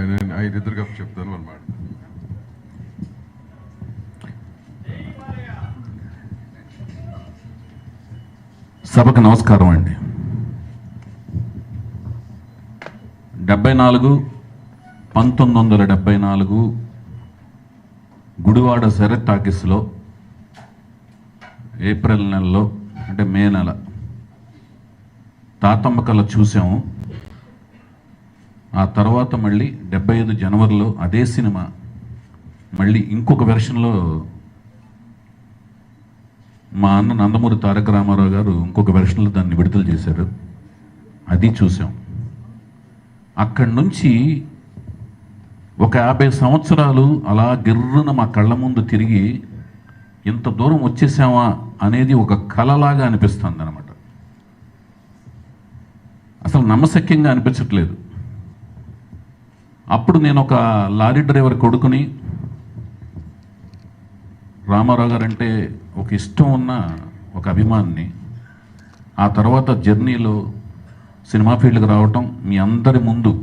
ఆయన ఎదురుగా చెప్తాను అన్నమాట. సభకు నమస్కారం అండి. 1974 గుడివాడ శరత్ టాకీస్లో ఏప్రిల్ నెలలో అంటే మే నెల తాతమ్మ కళ చూసాము. ఆ తర్వాత మళ్ళీ 75 జనవరిలో అదే సినిమా మళ్ళీ ఇంకొక వెర్షన్లో మా అన్న నందమూరి తారక రామారావు గారు ఇంకొక వెర్షన్లో దాన్ని విడుదల చేశారు. అది చూసాం. అక్కడి నుంచి ఒక 50 సంవత్సరాలు అలా గిర్రున మా కళ్ళ ముందు తిరిగి ఇంత దూరం వచ్చేసామా అనేది ఒక కలలాగా అనిపిస్తుంది అన్నమాట. అసలు నమ్మశక్యంగా అనిపించట్లేదు. అప్పుడు నేను ఒక లారీ డ్రైవర్ కొడుకుని, రామారావు గారు అంటే ఒక ఇష్టం ఉన్న ఒక అభిమానిని. ఆ తర్వాత జర్నీలో సినిమా ఫీల్డ్కి రావటం, మీ అందరి ముందు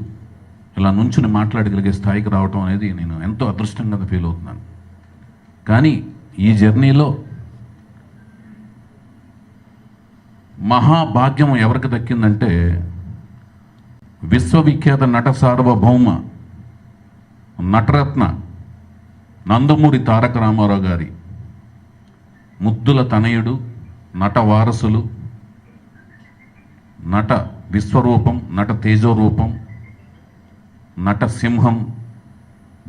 ఇలా నుంచుని మాట్లాడగలిగే స్థాయికి రావటం అనేది నేను ఎంతో అదృష్టంగా ఫీల్ అవుతున్నాను. కానీ ఈ జర్నీలో మహాభాగ్యం ఎవరికి దక్కిందంటే విశ్వవిఖ్యాత నట సార్వభౌమ నటరత్న నందమూరి తారక రామారావు గారి ముద్దుల తనయుడు, నట వారసులు, నట విశ్వరూపం, నట తేజోరూపం, నట సింహం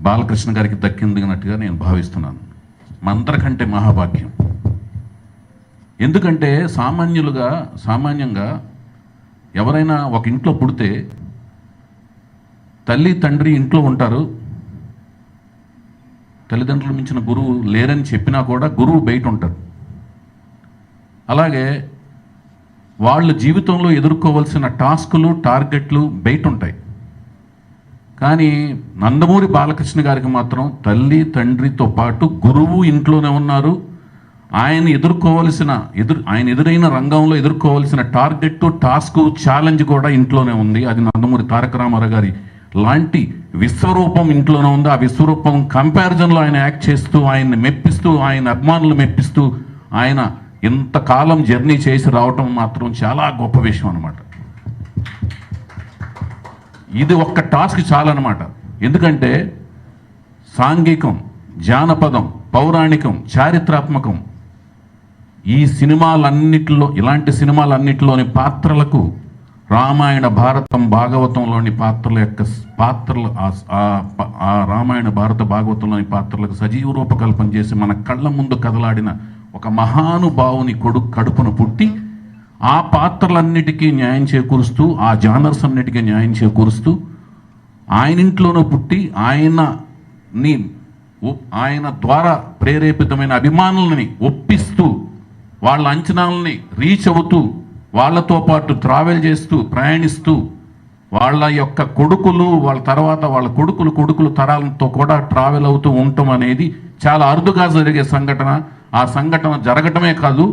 బాలకృష్ణ గారికి దక్కిందినట్టుగా నేను భావిస్తున్నాను. మందరికంటే మహాభాగ్యం. ఎందుకంటే సామాన్యంగా ఎవరైనా ఒక ఇంట్లో పుడితే తల్లి తండ్రి ఇంట్లో ఉంటారు. తల్లిదండ్రులు మించిన గురువు లేరని చెప్పినా కూడా గురువు బయట ఉంటారు. అలాగే వాళ్ళు జీవితంలో ఎదుర్కోవాల్సిన టాస్కులు, టార్గెట్లు బయట ఉంటాయి. కానీ నందమూరి బాలకృష్ణ గారికి మాత్రం తల్లి తండ్రితో పాటు గురువు ఇంట్లోనే ఉన్నారు. ఆయన ఎదురైన రంగంలో ఎదుర్కోవాల్సిన టార్గెట్, టాస్క్, ఛాలెంజ్ కూడా ఇంట్లోనే ఉంది. అది నందమూరి తారక రామారావు గారి లాంటి విశ్వరూపం ఇంట్లోనే ఉంది. ఆ విశ్వరూపం కంపారిజన్లో ఆయన యాక్ట్ చేస్తూ, ఆయన్ని మెప్పిస్తూ, ఆయన అభిమానులు మెప్పిస్తూ, ఆయన ఇంతకాలం జర్నీ చేసి రావటం మాత్రం చాలా గొప్ప విషయం అన్నమాట. ఇది ఒక్క టాస్క్ చాలన్నమాట. ఎందుకంటే సాంఘికం, జానపదం, పౌరాణికం, చారిత్రాత్మకం ఈ సినిమాలన్నిటిలో, ఇలాంటి సినిమాలన్నిటిలోని పాత్రలకు రామాయణ, భారతం, భాగవతంలోని పాత్రలు ఆ రామాయణ, భారత, భాగవతంలోని పాత్రలకు సజీవ రూపకల్పన చేసి మన కళ్ళ ముందు కదలాడిన ఒక మహానుభావుని కడుపున పుట్టి ఆ పాత్రలన్నిటికీ న్యాయం చేకూరుస్తూ, ఆ జానర్స్ అన్నిటికీ న్యాయం చేకూరుస్తూ, ఆయన ఇంట్లోనూ పుట్టి ఆయన ద్వారా ప్రేరేపితమైన అభిమానులని ఒప్పిస్తూ, వాళ్ళ అంచనాలని రీచ్ అవుతూ, వాళ్ళతో పాటు ట్రావెల్ చేస్తూ, ప్రయాణిస్తూ, వాళ్ళ యొక్క కొడుకులు, వాళ్ళ తర్వాత వాళ్ళ కొడుకులు తరాలతో కూడా ట్రావెల్ అవుతూ ఉండటం అనేది చాలా అరుదుగా జరిగే సంఘటన. ఆ సంఘటన జరగటమే కాదు,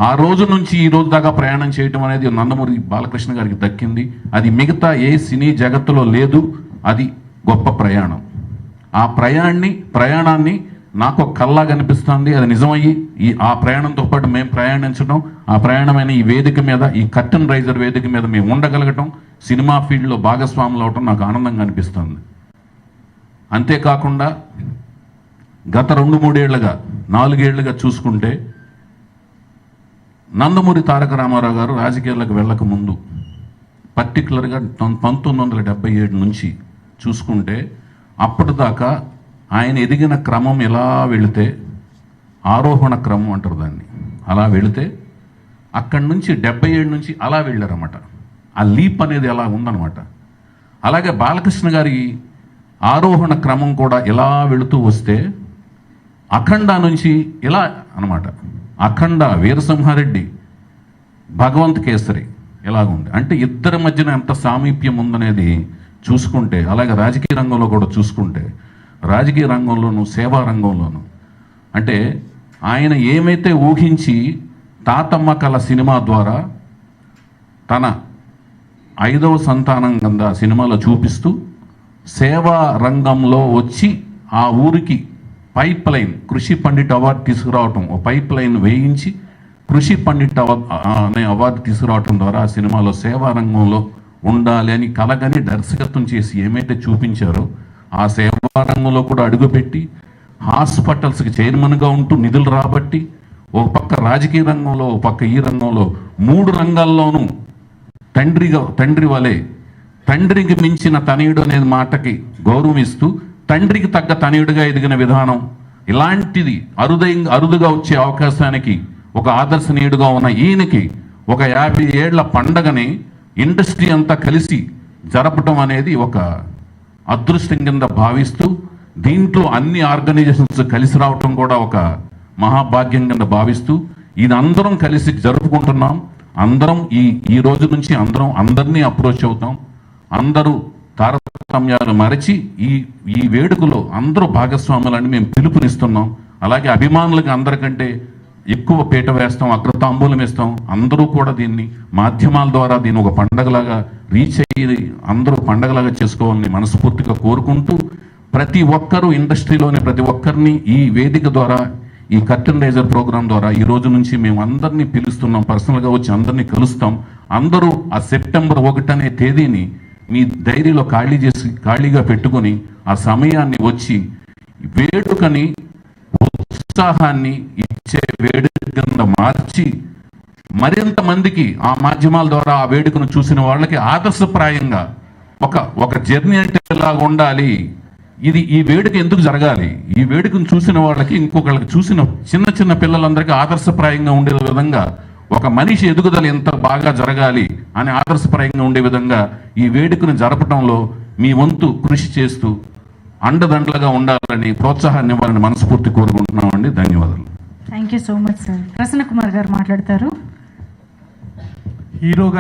ఆ రోజు నుంచి ఈ రోజు దాకా ప్రయాణం చేయటం అనేది నందమూరి బాలకృష్ణ గారికి దక్కింది. అది మిగతా ఏ సినీ జగత్తులో లేదు. అది గొప్ప ప్రయాణం. ఆ ప్రయాణాన్ని నాకు ఒక కల్లా కనిపిస్తుంది. అది నిజమయ్యి ఆ ప్రయాణంతో పాటు మేము ప్రయాణించడం, ఆ ప్రయాణమైన ఈ వేదిక మీద, ఈ కర్టన్ రైజర్ వేదిక మీద మేము ఉండగలగటం, సినిమా ఫీల్డ్లో భాగస్వాములు అవటం నాకు ఆనందంగా అనిపిస్తుంది. అంతేకాకుండా గత 2-3 ఏళ్లుగా, 4 ఏళ్లుగా చూసుకుంటే నందమూరి తారక రామారావు గారు రాజకీయాలకు వెళ్ళక ముందు, పర్టికులర్గా 1977 నుంచి చూసుకుంటే అప్పటిదాకా ఆయన ఎదిగిన క్రమం ఎలా వెళితే, ఆరోహణ క్రమం అంటారు దాన్ని, అలా వెళితే అక్కడి నుంచి 77 నుంచి అలా వెళ్ళారన్నమాట. ఆ లీప్ అనేది అలా ఉందన్నమాట. అలాగే బాలకృష్ణ గారి ఆరోహణ క్రమం కూడా ఎలా వెళుతూ వస్తే అఖండ నుంచి ఇలా అన్నమాట. అఖండ, వీరసింహారెడ్డి, భగవంత్ కేసరి ఎలాగుంది అంటే ఇద్దరి మధ్యన ఎంత సామీప్యం ఉందనేది చూసుకుంటే, అలాగే రాజకీయ రంగంలో కూడా చూసుకుంటే, రాజకీయ రంగంలోనూ సేవా రంగంలోనూ అంటే ఆయన ఏమైతే ఊహించి తాతమ్మ కళ సినిమా ద్వారా తన 5వ సంతానం కింద సినిమాలో చూపిస్తూ సేవా రంగంలో వచ్చి ఆ ఊరికి పైప్ లైన్ కృషి పండిట్ అవార్డు తీసుకురావటం, ఓ పైప్ లైన్ వేయించి కృషి పండిట్ అనే అవార్డు తీసుకురావటం ద్వారా ఆ సినిమాలో సేవా రంగంలో ఉండాలి అని కలగని దర్శకత్వం చేసి ఏమైతే చూపించారో ఆ సేవా రంగంలో కూడా అడుగుపెట్టి హాస్పిటల్స్కి చైర్మన్గా ఉంటూ నిధులు రాబట్టి ఒక పక్క రాజకీయ రంగంలో, ఒక పక్క ఈ రంగంలో 3 రంగాల్లోనూ తండ్రి వలె తండ్రికి మించిన తనయుడు అనే మాటకి గౌరవం ఇస్తూ తండ్రికి తగ్గ తనయుడిగా ఎదిగిన విధానం, ఇలాంటిది అరుదుగా వచ్చే అవకాశానికి ఒక ఆదర్శనీయుడుగా ఉన్న ఈయనకి ఒక 50 ఏళ్ల పండగని ఇండస్ట్రీ అంతా కలిసి జరపటం అనేది ఒక అదృష్టం కింద భావిస్తూ, దీంట్లో అన్ని ఆర్గనైజేషన్స్ కలిసి రావటం కూడా ఒక మహాభాగ్యం కింద భావిస్తూ ఇది అందరం కలిసి జరుపుకుంటున్నాం. అందరం ఈ రోజు నుంచి అందరినీ అప్రోచ్ అవుతాం. అందరూ తారతమ్యాలు మరచి ఈ వేడుకలో అందరూ భాగస్వాములని మేము పిలుపునిస్తున్నాం. అలాగే అభిమానులకు అందరికంటే ఎక్కువ పీట వేస్తాం, అగ్రతాంబూలం ఇస్తాం. అందరూ కూడా దీన్ని మాధ్యమాల ద్వారా దీన్ని ఒక పండగలాగా రీచ్ అయ్యి అందరూ పండగలాగా చేసుకోవాలని మనస్ఫూర్తిగా కోరుకుంటూ, ప్రతి ఒక్కరూ ఇండస్ట్రీలోని ప్రతి ఒక్కరిని ఈ వేదిక ద్వారా, ఈ కర్టన్ రైజర్ ప్రోగ్రాం ద్వారా ఈ రోజు నుంచి మేము అందరినీ పిలుస్తున్నాం. పర్సనల్గా వచ్చి అందరినీ కలుస్తాం. అందరూ ఆ సెప్టెంబర్ 1 అనే తేదీని మీ డైరీలో ఖాళీగా పెట్టుకొని ఆ సమయాన్ని వచ్చి వేడుకని ఉత్సాహాన్ని ఇచ్చే వేడుక కింద మార్చి మరింత మందికి ఆ మాధ్యమాల ద్వారా ఆ వేడుకను చూసిన వాళ్ళకి ఆదర్శప్రాయంగా ఒక జర్నీ అంటే ఇలా ఉండాలి, ఈ వేడుక ఎందుకు జరగాలి, ఈ వేడుకను చూసిన వాళ్ళకి ఇంకొకళ్ళకి చూసిన చిన్న పిల్లలందరికీ ఆదర్శప్రాయంగా ఉండే విధంగా, ఒక మనిషి ఎదుగుదల ఎంత బాగా జరగాలి అని ఆదర్శప్రాయంగా ఉండే విధంగా ఈ వేడుకను జరపడంలో మీ వంతు కృషి చేస్తూ అండదండలుగా ఉండాలని, ప్రోత్సాహాన్ని ఇవ్వాలని మనస్ఫూర్తి కోరుకుంటున్నామండి. ధన్యవాదాలు. Thank you so much sir. Prasanna Kumar గారు మాట్లాడతారు. హీరోగా